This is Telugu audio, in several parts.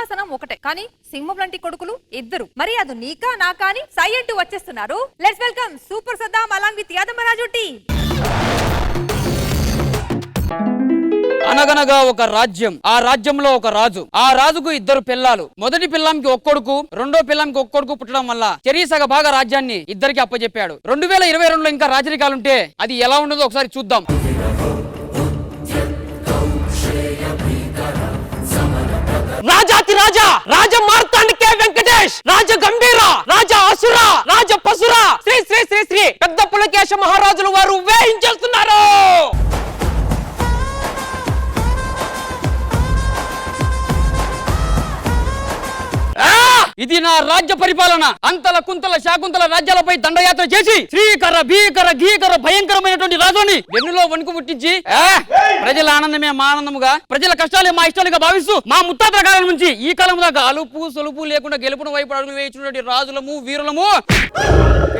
సింహాసనం ఒకటే కానీ సింహం లాంటి కొడుకులు ఇద్దరు. మరి అది నీకా నాకా అని సై అంటూ వచ్చేస్తున్నారు. Let's welcome super Saddam along with Yadamaraju team. అనగనగా ఒక రాజ్యం, ఆ రాజ్యంలో ఒక రాజు. ఆ రాజుకు ఇద్దరు పిల్లలు. మొదటి పిల్లంకి ఒక్కొడుకు, రెండో పిల్లంకి ఒక్కొడుకు పుట్టడం వల్ల చెరీసగ భాగ రాజ్యాన్ని ఇద్దరికి అప్పచెప్పాడు. 2022లో ఇంకా రాజరికాలుంటే అది ఎలా ఉండదో ఒకసారి చూద్దాం. రాజాతి రాజా, రాజ మార్తాండికే వెంకటేష్, రాజ గంభీర, రాజ అసుర, రాజ పసుర, శ్రీ శ్రీ శ్రీ శ్రీ పెద్ద పులకేశ మహారాజులు వారు వేయించేస్తున్నారు. ఇది నా రాజ్య పరిపాలన. అంతల కుంతల శాకుంతల రాజ్యాలపై దండయాత్ర చేసి శ్రీకర భీకర గీకర భయంకరమైనటువంటి రాజుని వెన్నులో వణుకు పుట్టించి ప్రజల ఆనందమే మా ఆనందముగా, ప్రజల కష్టాలే మా ఇష్టాలుగా భావిస్తూ మా ముత్తాతల కాలం నుంచి ఈ కాలం దాకా అలుపు సొలుపు లేకుండా గెలుపున వైపు అడుగులు వేయించినటువంటి రాజులము, వీరులము,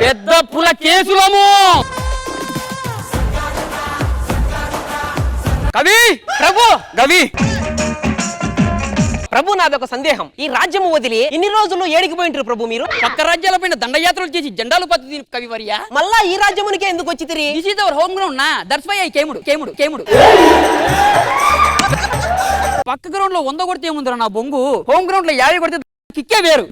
పెద్ద పులకేశులము. కవి ప్రభు గవి ప్రభు, నాదొక సందేహం. ఈ రాజ్యము వదిలి ఇన్ని రోజులు ఏడికి పోయింటారు ప్రభు మీరు? పక్క రాజ్యాలపైన దండయాత్రలు చేసి జెండాలు పద్ధతి కవివర్య మళ్ళా ఈ రాజ్యమునికే ఎందుకు వచ్చి తిరిగి? This is our home ground నా, దట్స్ వై ఐ కేముడు. పక్క గ్రౌండ్ లో 100 కొడితే ఏముందిరా నా బొంగు, హోమ్ గ్రౌండ్ లో 50 కొడితే కిక్కే వేరు.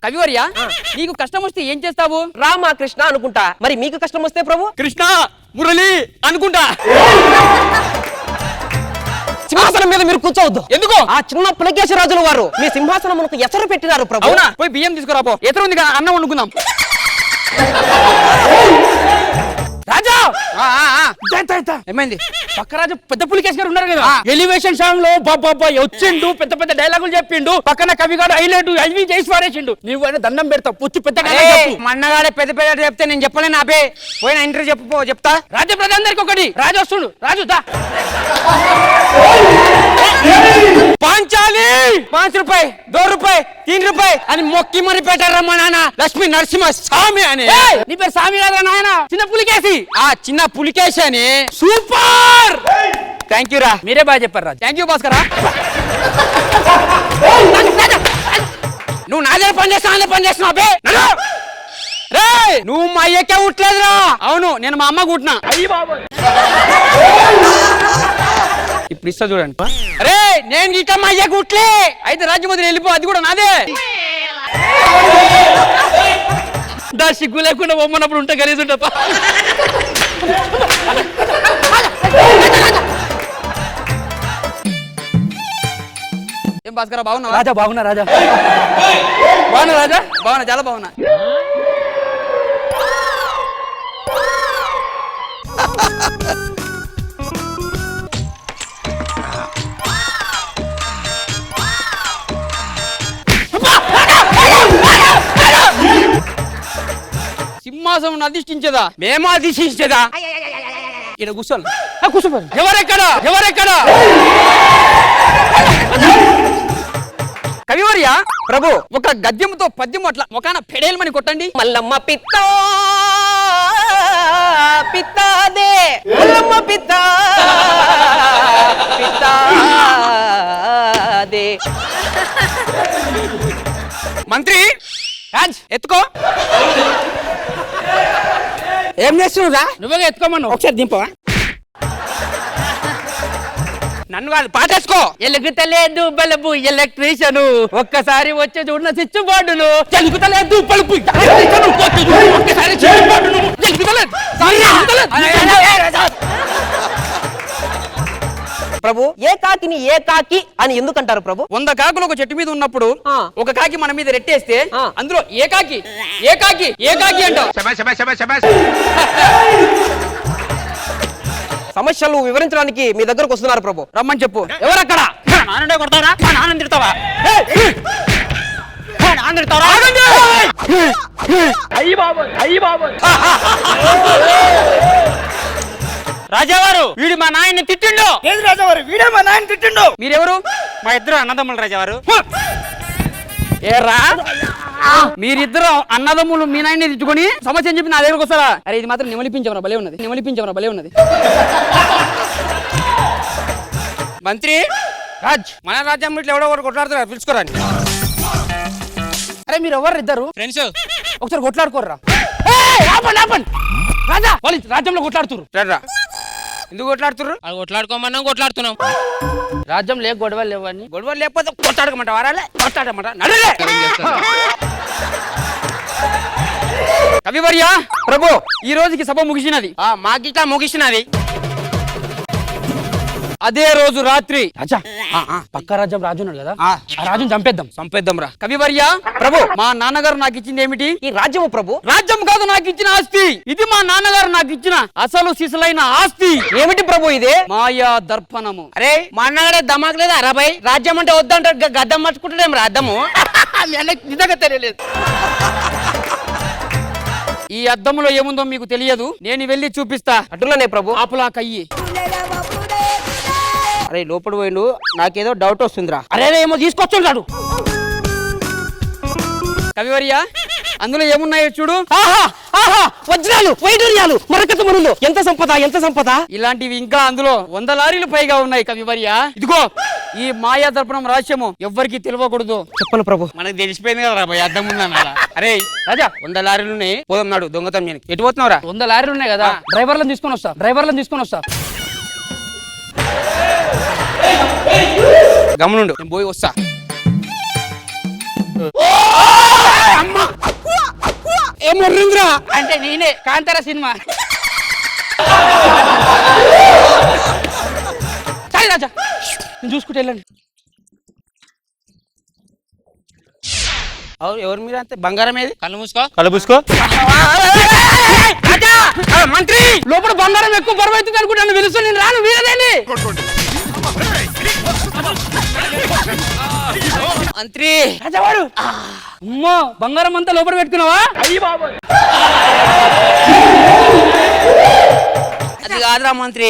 కవివర్య, నీకు కష్టం వస్తే ఏం చేస్తావు? రామ కృష్ణ అనుకుంటా. మరి మీకు కష్టం వస్తే ప్రభు? కృష్ణ మురళి అనుకుంటా. సింహాసనం మీద మీరు కూర్చోవద్దు. ఎందుకు? ఆ చిన్న పులకేశరాజుల వారు మీ సింహాసనమునకు ఎసరు పెట్టినారు ప్రభు. అవునా? పోయి బియ్యం తీసుకురాపో, ఎదురు ఉంది అన్నం వండుకుందాం. రాజా ఏమైంది? పక్క రాజు పెద్ద పులికేశ్ గారు ఉన్నారు కదా, ఎలివేషన్ సాంగ్ లో బాబా వచ్చిండు, పెద్ద పెద్ద డైలాగులు చెప్పిండు. పక్కన కవిగాడు హైలైట్ అవి చేసి పారేసిండు. నువ్వు దన్నం పెడతావు, పుచ్చి పెద్ద మన్నగాడే పెద్ద పెద్ద చెప్తే నేను చెప్పలేను. అబే పోయిన ఇంటర్వ్యూ చెప్తా. రాజ్య ప్రజలందరికి ఒకటి, రాజు వస్తుండు. రాజు దా పాంచాలి 5 రూపాయి 2 రూపాయి 3 రూపాయి అని మొక్కి మరి పెట్టారమ్మా నాన్న. లక్ష్మీ నరసింహ స్వామి అని. నీ పేరు స్వామి కాదా నాయన? చిన్న పులికేసి. ఆ చిన్న పులికేసి అని. సూపర్, థ్యాంక్ యూ రా. మీరే బాగా చెప్పారు రా. Thank you Bhaskar. నువ్వు నా దగ్గర పని చేస్తున్నావు అబ్బే. రే నువ్వు మా అయ్యకే ఉట్లేదురా. అవును, నేను మా అమ్మ కుట్టినా. ఇప్పుడు ఇస్తా చూడండి. అరే నేను ఇట్లా మా అయ్యకు ఉట్లే. అయితే రాజ్యం వదిలి వెళ్ళిపో, అది కూడా నాదే. దా సిగ్గు లేకుండా బొమ్మన్నప్పుడు ఉంటే గలీజ్ ఉంటప్ప. ఏం భాస్కర్ బాగున్నా? రాజా బాగున్నా. రాజా బాగున్నా, చాలా బాగున్నా. సింహాసనం అధిష్ఠించదా? మేము అధిష్ఠించదా? ఇక్కడ కూర్చోవాలి. ఎవరెక్కడ? కవివర్య ప్రభు, ఒక గద్యముతో పద్యము అట్లా ఒకన పెడేల్మని కొట్టండి. మల్లమ్మ పిత్తా పిత్తాదే, మల్లమ్మ పిత్తా పిత్తాదే. మంత్రి రాజ్ ఎత్తుకో. ఏం చేస్తున్నావురా? నువ్వే ఎత్తుకోమను. ఒకసారి దింపవా? నన్ను కాదు, పాటేసుకో. ఎలుగుతలేదు బల్బు ఎలక్ట్రీషియను, ఒక్కసారి వచ్చే చూడన స్విచ్ బోర్డును. ఎలుగుతలేదు బల్బు ఒక్కసారి స్విచ్ బోర్డును. ప్రభు, ఏకాకిని ఏకాకి అని ఎందుకంటారు ప్రభు? 100 కాకులు ఒక చెట్టు మీద ఉన్నప్పుడు ఒక కాకి మన మీద రెట్టేస్తే అందులో ఏకాకి అంటావు. సమస్యలు వివరించడానికి మీ దగ్గరకు వస్తున్నారు ప్రభు. రమ్మని చెప్పు. ఎవరక్కడ? నాన్నే కొడతారా? నాన్న తిడతావా? రాజావారు, వీడు మా నాయన్ని తిట్టిండు. ఏది రాజావారు? వీడే మా నాయన తిట్టిండు. మీరెవరు? మా ఇద్దరు అన్నదమ్ములు రాజావారు. ఏరా మీరిద్దరు అన్నదమ్ములు మీ నాయన్ని తిట్టుకొని సమస్య అని చెప్పి నా దగ్గరకు వస్తారా? అరే ఇది మాత్రం నిమలిపించమరా భలే ఉన్నది. మంత్రి రాజ్ మన రాజ్యం ఇట్లా ఎవడో ఒకటి కొట్లాడుతున్నారు పిలుచుకోరండి. అరే మీరు ఎవరు ఇద్దరు ఫ్రెండ్స్ ఒకసారి కొట్లాడుకోర్రా. ఆపండి ఆపండి రాజా వాళ్ళు రాజ్యంలో కొట్లాడుతురు. రా ఎందుకు కొట్లాడుతున్నారు? అది కొట్లాడుకోమన్నాం కొట్లాడుతున్నాం. రాజ్యం లేక గొడవలు లేవని గొడవలు లేకపోతే కొట్లాడకమంట వారాలే కొట్లాడమంట నడలే. కవివర్య ప్రభు ఈ రోజుకి సభ ముగిసినది. మాకిట్లా ముగిసినది. అదే రోజు రాత్రి రాజా పక్క రాజ్యం రాజు ఉన్నాడు కదా ఆ రాజుని చంపేద్దాం రా. కవివర్య ప్రభు మా నాన్నగారు నాకు ఇచ్చింది ఏమిటి? ఈ రాజ్యము ప్రభు. రాజ్యం కాదు నాకు ఇచ్చిన ఆస్తి. ఇది మా నాన్నగారు నాకు ఇచ్చిన అసలు సిసలైన ఆస్తి. ఏమిటి ప్రభు ఇది? మాయా దర్పణము. అరే మా అన్నగాడే దమాక్ లేదా అరబై రాజ్యం అంటే వద్దంటాడు గద్దం మర్చుకుంటాడేం రా అద్దము. నిజంగా తెలియలేదు. ఈ అద్దములో ఏముందో మీకు తెలియదు, నేను వెళ్ళి చూపిస్తా. అటులనే ప్రభు. ఆపులా కయ్యి. అరే లోపల పోయిండు, నాకేదో డౌట్ వస్తుందిరా. అరే ఏమో తీసుకొచ్చుంటాడు. కవివర్య అందులో ఏమున్నాయో చూడు. వజ్రాలు వైడూర్యాలు మరకత మరులు. ఎంత సంపద ఎంత సంపద. ఇలాంటివి ఇంకా అందులో 100 లారీలు పైగా ఉన్నాయి కవివర్య. ఇదిగో ఈ మాయా దర్పణం రహస్యము ఎవ్వరికి తెలియకూడదు. చెప్పను ప్రభు. మనకు తెలిసిపోయింది కదా రా అద్దం ఉందన్న. అరే రాజా 100 లారీలు ఉన్నాయి, పోదాం నాడు దొంగతనం చేయడానికి. ఎటు పోతున్నావురా? 100 లారీలు ఉన్నాయి కదా, డ్రైవర్లను తీసుకొని వస్తా. గమనుండు నేను పోయి వస్తా. ఏమొర్రింద్రా అంటే నేనే కాంతార సినిమా. సరే రాజా నేను చూసుకుంటే వెళ్ళండి. ఎవరు మీరు అంతే బంగారం ఏది? కళ్ళు మూసుకో. కలుపుసుకో. మంత్రి లోపల బంగారం ఎక్కువ బరువు అవుతుంది అనుకుంటాను. పిలుస్తూ నేను రాను. వీరదేని మంత్రి రాజావాడు. అమ్మో బంగారం అంతా లోపల పెట్టుకున్నావా? అది కాదురా మంత్రి,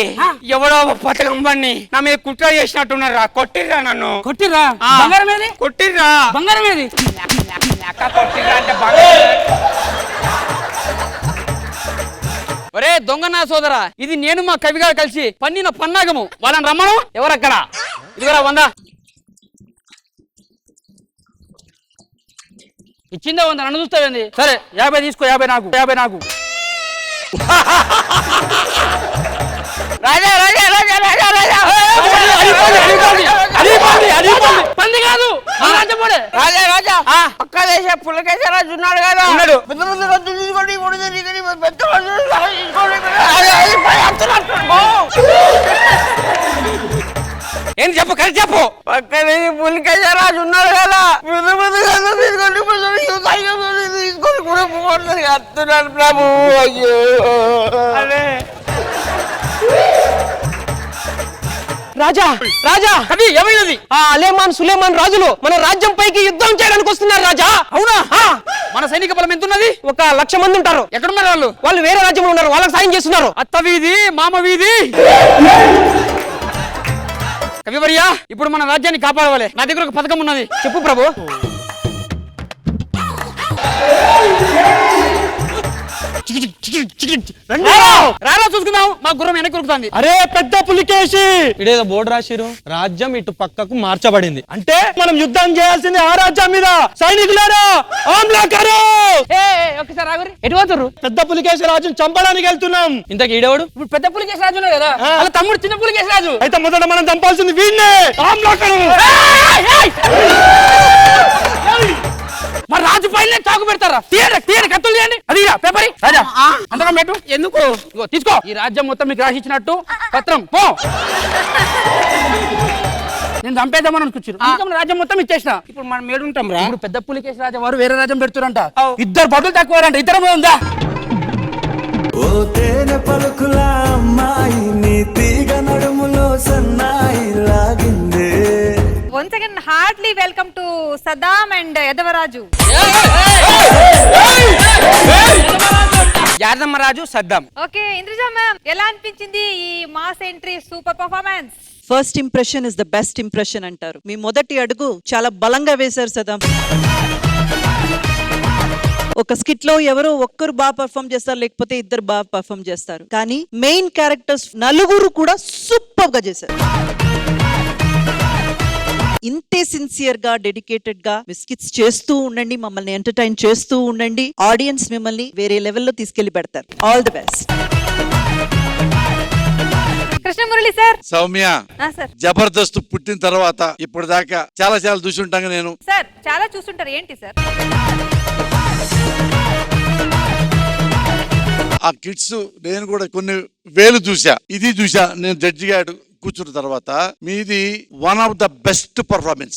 ఎవడో పథకం బండి నా మీద కుట్ర చేసినట్టున్నారా. కొట్టిర్రా నన్ను. కొట్టిర్రా? బంగారం ఏది? కొట్టిర్రా. బంగారం ఏది? కొట్టిర్రా అంటే బంగారం. ఒరే దొంగ నా సోదరా, ఇది నేను మా కవిగారు కలిసి పన్నిన పన్నాగము. వాళ్ళని రమ్మను. ఎవరక్కడ? ఇదిగోరా 100 ఇచ్చిందే 100. నన్ను చూస్తావేంది? సరే 50 తీసుకో. 50 నాకు. రాజా రాజా రాజా రాజా రాజా పంది కాదు రాజా రాజా పక్క దేశ పుల్లకేశ్వరరాజు ఉన్నాడు కదా. ఏం చెప్పు కరెక్ట్ చెప్పు. పక్క దేశ పుల్లకేశ్వరరాజు ఉన్నాడు కదా. తీసుకొని కూడా పోగొడుతుంది వస్తున్నాను ప్రభు. అయ్యో అరే రాజా రాజా కవి ఏమైనది? అలేమాన్ సులేమాన్ రాజులు మన రాజ్యం పైకి యుద్ధం చేయడానికి వస్తున్నారు రాజా. అవునా? మన సైనిక బలం ఎంత ఉన్నది? 1,00,000 మంది ఉంటారు. ఎక్కడున్నారు వాళ్ళు? వాళ్ళు వేరే రాజ్యంలో ఉన్నారు, వాళ్ళకి సాయం చేస్తున్నారు. అత్త వీధి మామ వీధి. కవివర్య ఇప్పుడు మన రాజ్యాన్ని కాపాడవాలి. నా దగ్గర ఒక పథకం ఉన్నది. చెప్పు ప్రభు. రారా చూసుకుందాం. మా గుర్రం వెనక్కి ఉరుకుతుంది. అరే పెద్ద పులికేసి ఇడేదో బోర్డు రాసిరు. రాజ్యం ఇటు పక్కకు మార్చబడింది. అంటే మనం యుద్ధం చేయాల్సింది ఆ రాజ్యం మీద. సైనికులారా ఆమ్లాకారు. ఒకసారి ఆగురి. ఎటు పోతుర్రు? పెద్ద పులికేసి రాజుని చంపడానికి వెళ్తున్నాం. ఇంతకు ఈడేవాడు? ఇప్పుడు పెద్ద పులికేసి రాజు ఉన్నాడు కదా, వాళ్ళ తమ్ముడు చిన్న పులికేసి రాజు. అయితే మొదట మనం చంపాల్సింది వీడినే, ఆమ్లాకారు. మరి రాజు పైన చాకు పెడతారా? తీయండి కత్తులు తీయండి. అది పేపర్ రాజా అంతకం పెట్టు. ఎందుకు? తీసుకో. ఈ రాజ్యం మొత్తం మీకు రాసి ఇచ్చినట్టు పత్రం. పో. నేను చంపేద్దామని అనుకుంటున్నాను. రాజ్యం మొత్తం ఇచ్చేసిన. ఇప్పుడు మనం ఏడుంటాం రా. ఇప్పుడు పెద్ద పులికేసి రాజా వారు వేరే రాజ్యం పెడుతురంట. 2 బదులు తక్కువ. ఇద్దరం ఉందా? ఓ తేనె పలుకుల అమ్మాయి నీ తీగ నడుములో సన్నాయి లాగిందే. Once again, heartily welcome to Saddam and Yadavaraju. Yadammaraju Saddam. Okay, Indrija ma'am, ఎలా అనిపించింది ఈ mass entry super performance? First impression is the best impression అంటారు. మీ మొదటి అడుగు చాలా బలంగా వేశారు సదాం. ఒక స్కిట్ లో ఎవరో ఒక్కరు బాగా పర్ఫామ్ చేస్తారు, లేకపోతే ఇద్దరు బాగా పర్ఫామ్ చేస్తారు. కానీ మెయిన్ క్యారెక్టర్స్ 4 కూడా సూపర్ గా చేశారు. ఇంతే సిన్సియర్ గా డెడికేటెడ్ గా స్కిట్స్ చేస్తూ ఉండండి, మమ్మల్ని ఎంటర్టైన్ చేస్తూ ఉండండి. ఆడియన్స్ మిమ్మల్ని వేరే లెవెల్లో తీసుకెళ్లి పెడతారు. All the best. Krishnamurali sir. Soumya, sir. Jabardasth పుట్టిన తర్వాత ఇప్పటిదాకా చాలా చూసుంటాగా నేను. సార్ చాలా చూస్తుంటారు, ఏంటి సార్? ఆ కిడ్స్ నేను కూడా కొన్ని వేలు చూసా, ఇది చూసా. నేను జడ్జిగా కూర్చున్న తర్వాత మీది one of the best performance.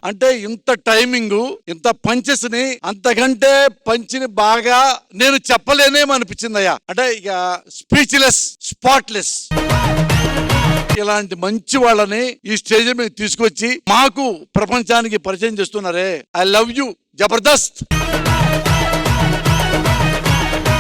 అంటే ఇంత టైమింగ్, ఇంత పంచెస్ ని అంతకంటే పంచిని బాగా నేను చెప్పలేనేమనిపించిందయ్యా. అంటే ఇక స్పీచ్లెస్, స్పాట్లెస్. ఇలాంటి మంచి వాళ్ళని ఈ స్టేజ్ మీద తీసుకొచ్చి మాకు ప్రపంచానికి పరిచయం చేస్తున్నారే. I love you Jabardasth.